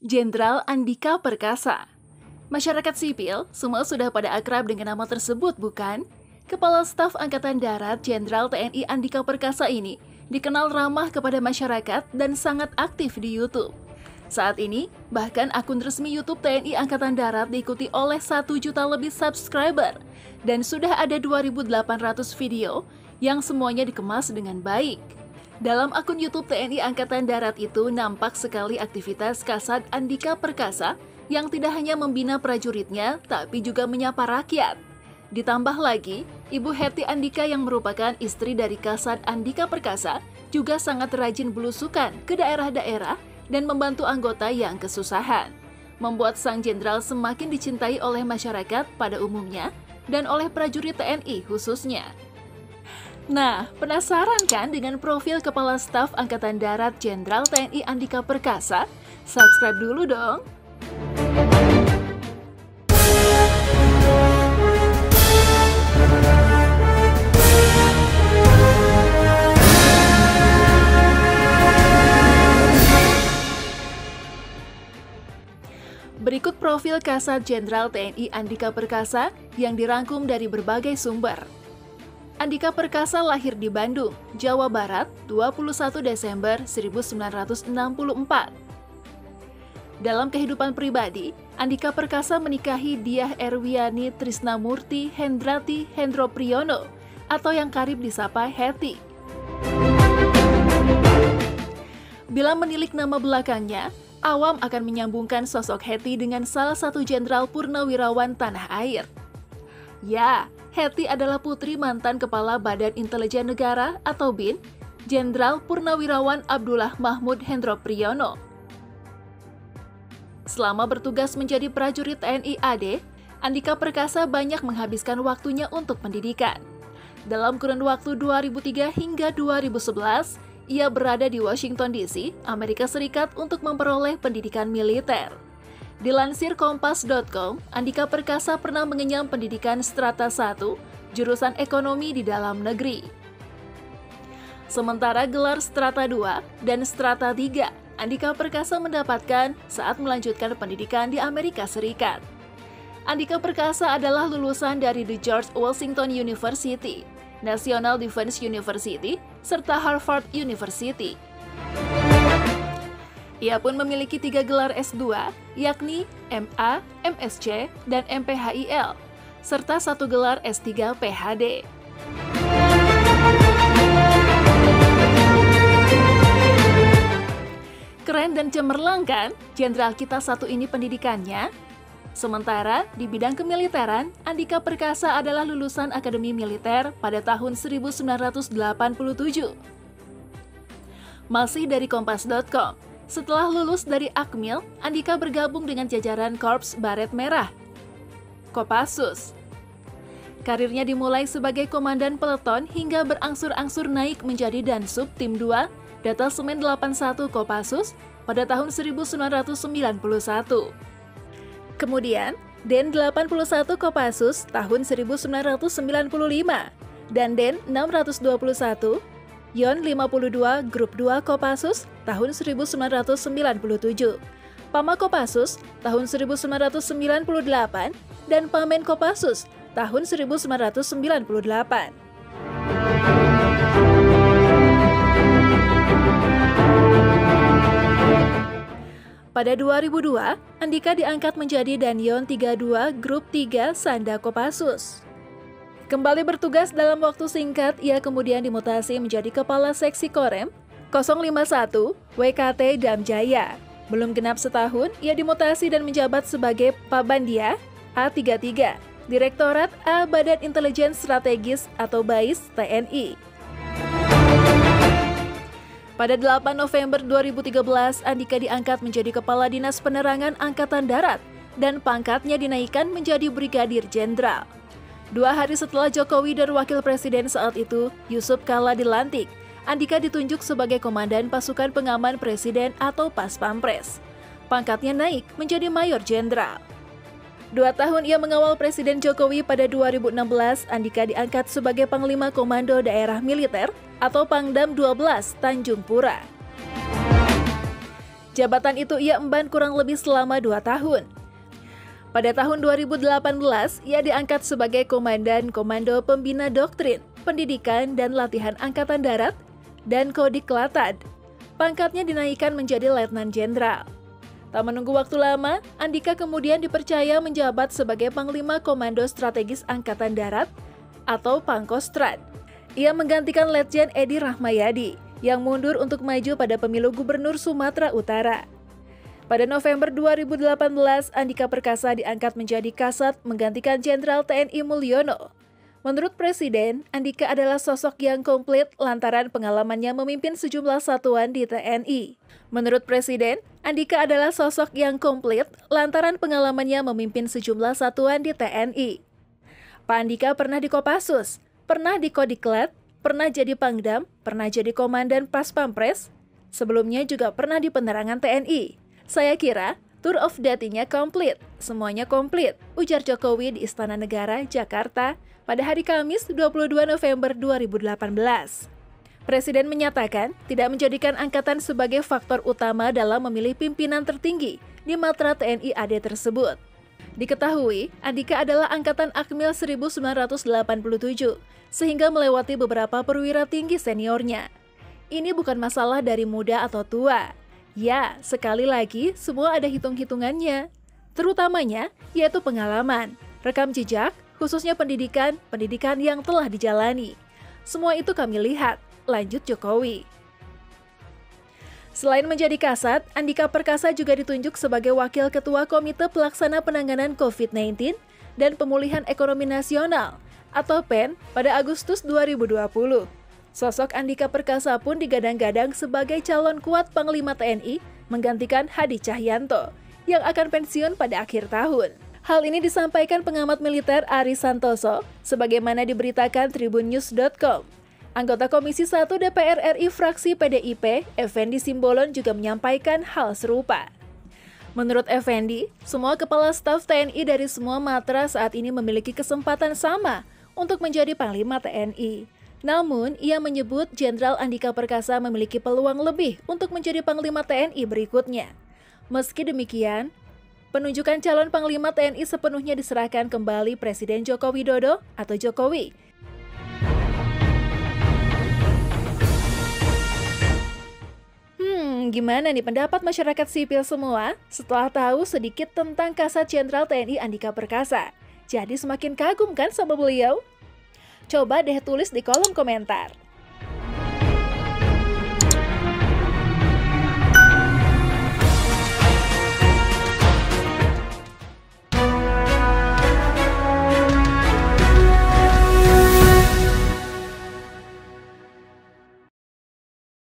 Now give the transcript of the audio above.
Jenderal Andika Perkasa. Masyarakat sipil semua sudah pada akrab dengan nama tersebut, bukan? Kepala Staf Angkatan Darat Jenderal TNI Andika Perkasa ini dikenal ramah kepada masyarakat dan sangat aktif di YouTube. Saat ini, bahkan akun resmi YouTube TNI Angkatan Darat diikuti oleh 1 juta lebih subscriber dan sudah ada 2.800 video yang semuanya dikemas dengan baik. Dalam akun YouTube TNI Angkatan Darat itu nampak sekali aktivitas Kasat Andika Perkasa yang tidak hanya membina prajuritnya, tapi juga menyapa rakyat. Ditambah lagi, Ibu Hetty Andika yang merupakan istri dari Kasat Andika Perkasa juga sangat rajin belusukan ke daerah-daerah dan membantu anggota yang kesusahan, membuat sang jenderal semakin dicintai oleh masyarakat pada umumnya dan oleh prajurit TNI khususnya. Nah, penasaran kan dengan profil Kepala Staf Angkatan Darat Jenderal TNI Andika Perkasa? Subscribe dulu dong! Berikut profil Kasat Jenderal TNI Andika Perkasa yang dirangkum dari berbagai sumber. Andika Perkasa lahir di Bandung, Jawa Barat, 21 Desember 1964. Dalam kehidupan pribadi, Andika Perkasa menikahi Diah Erwiani Trisnamurti Hendrati Hendro Priyono atau yang karib disapa Hetty. Bila menilik nama belakangnya, awam akan menyambungkan sosok Hetty dengan salah satu jenderal purnawirawan tanah air. Ya, Hetty adalah putri mantan Kepala Badan Intelijen Negara atau BIN, Jenderal Purnawirawan Abdullah Mahmud Hendro Priyono. Selama bertugas menjadi prajurit TNI AD, Andika Perkasa banyak menghabiskan waktunya untuk pendidikan. Dalam kurun waktu 2003 hingga 2011, ia berada di Washington DC, Amerika Serikat untuk memperoleh pendidikan militer. Dilansir Kompas.com, Andika Perkasa pernah mengenyam pendidikan Strata 1, jurusan ekonomi di dalam negeri. Sementara gelar Strata 2 dan Strata 3, Andika Perkasa mendapatkan saat melanjutkan pendidikan di Amerika Serikat. Andika Perkasa adalah lulusan dari The George Washington University, National Defense University, serta Harvard University. Ia pun memiliki 3 gelar S2, yakni MA, MSc, dan MPHIL, serta 1 gelar S3 PhD. Keren dan cemerlang kan, jenderal kita satu ini pendidikannya? Sementara di bidang kemiliteran, Andika Perkasa adalah lulusan Akademi Militer pada tahun 1987. Masih dari Kompas.com, setelah lulus dari Akmil, Andika bergabung dengan jajaran Korps Baret Merah, Kopassus. Karirnya dimulai sebagai komandan peleton hingga berangsur-angsur naik menjadi Dansub Tim 2, Detasemen 81 Kopassus pada tahun 1991. Kemudian, Den 81 Kopassus tahun 1995 dan Den 621 Yon 52 Grup 2 Kopassus tahun 1997, Pama Kopassus tahun 1998, dan Pamen Kopassus tahun 1998. Pada 2002, Andika diangkat menjadi Danyon 32 Grup 3 Sanda Kopassus. Kembali bertugas dalam waktu singkat, ia kemudian dimutasi menjadi Kepala Seksi Korem 051 WKT Damjaya. Belum genap setahun, ia dimutasi dan menjabat sebagai Pabandia A33, Direktorat A Badan Intelijen Strategis atau BAIS TNI. Pada 8 November 2013, Andika diangkat menjadi Kepala Dinas Penerangan Angkatan Darat dan pangkatnya dinaikkan menjadi Brigadir Jenderal. 2 hari setelah Jokowi dan Wakil Presiden saat itu, Yusuf Kala dilantik, Andika ditunjuk sebagai Komandan Pasukan Pengaman Presiden atau Paspampres. Pangkatnya naik menjadi Mayor Jenderal. 2 tahun ia mengawal Presiden Jokowi. Pada 2016, Andika diangkat sebagai Panglima Komando Daerah Militer atau Pangdam 12 Tanjung Pura. Jabatan itu ia emban kurang lebih selama 2 tahun. Pada tahun 2018, ia diangkat sebagai Komandan Komando Pembina Doktrin, Pendidikan dan Latihan Angkatan Darat dan Kodiklatad. Pangkatnya dinaikkan menjadi Letnan Jenderal. Tak menunggu waktu lama, Andika kemudian dipercaya menjabat sebagai Panglima Komando Strategis Angkatan Darat atau Pangkostrat. Ia menggantikan Letjen Edi Rahmayadi yang mundur untuk maju pada pemilu Gubernur Sumatera Utara. Pada November 2018, Andika Perkasa diangkat menjadi Kasat menggantikan Jenderal TNI Mulyono. Menurut Presiden, Andika adalah sosok yang komplit lantaran pengalamannya memimpin sejumlah satuan di TNI. Menurut Presiden, Andika adalah sosok yang komplit lantaran pengalamannya memimpin sejumlah satuan di TNI. Pak Andika pernah di Kopassus, pernah di Kodiklat, pernah jadi Pangdam, pernah jadi Komandan Pas Pampres, sebelumnya juga pernah di penerangan TNI. Saya kira tour of duty-nya komplit, semuanya komplit, ujar Jokowi di Istana Negara, Jakarta pada hari Kamis 22 November 2018. Presiden menyatakan tidak menjadikan angkatan sebagai faktor utama dalam memilih pimpinan tertinggi di matra TNI AD tersebut. Diketahui, Andika adalah angkatan Akmil 1987, sehingga melewati beberapa perwira tinggi seniornya. Ini bukan masalah dari muda atau tua. Ya, sekali lagi, semua ada hitung-hitungannya. Terutamanya, yaitu pengalaman, rekam jejak, khususnya pendidikan yang telah dijalani. Semua itu kami lihat, lanjut Jokowi. Selain menjadi Kasat, Andika Perkasa juga ditunjuk sebagai Wakil Ketua Komite Pelaksana Penanganan COVID-19 dan Pemulihan Ekonomi Nasional, atau PEN, pada Agustus 2020. Sosok Andika Perkasa pun digadang-gadang sebagai calon kuat Panglima TNI menggantikan Hadi Cahyanto yang akan pensiun pada akhir tahun. Hal ini disampaikan pengamat militer Ari Santoso sebagaimana diberitakan tribunnews.com. Anggota Komisi 1 DPR RI fraksi PDIP, Effendi Simbolon juga menyampaikan hal serupa. Menurut Effendi, semua kepala staf TNI dari semua matra saat ini memiliki kesempatan sama untuk menjadi Panglima TNI. Namun, ia menyebut Jenderal Andika Perkasa memiliki peluang lebih untuk menjadi Panglima TNI berikutnya. Meski demikian, penunjukan calon Panglima TNI sepenuhnya diserahkan kembali Presiden Joko Widodo atau Jokowi. Gimana nih pendapat masyarakat sipil semua setelah tahu sedikit tentang Kasat Jenderal TNI Andika Perkasa? Jadi semakin kagum kan sama beliau? Coba deh tulis di kolom komentar.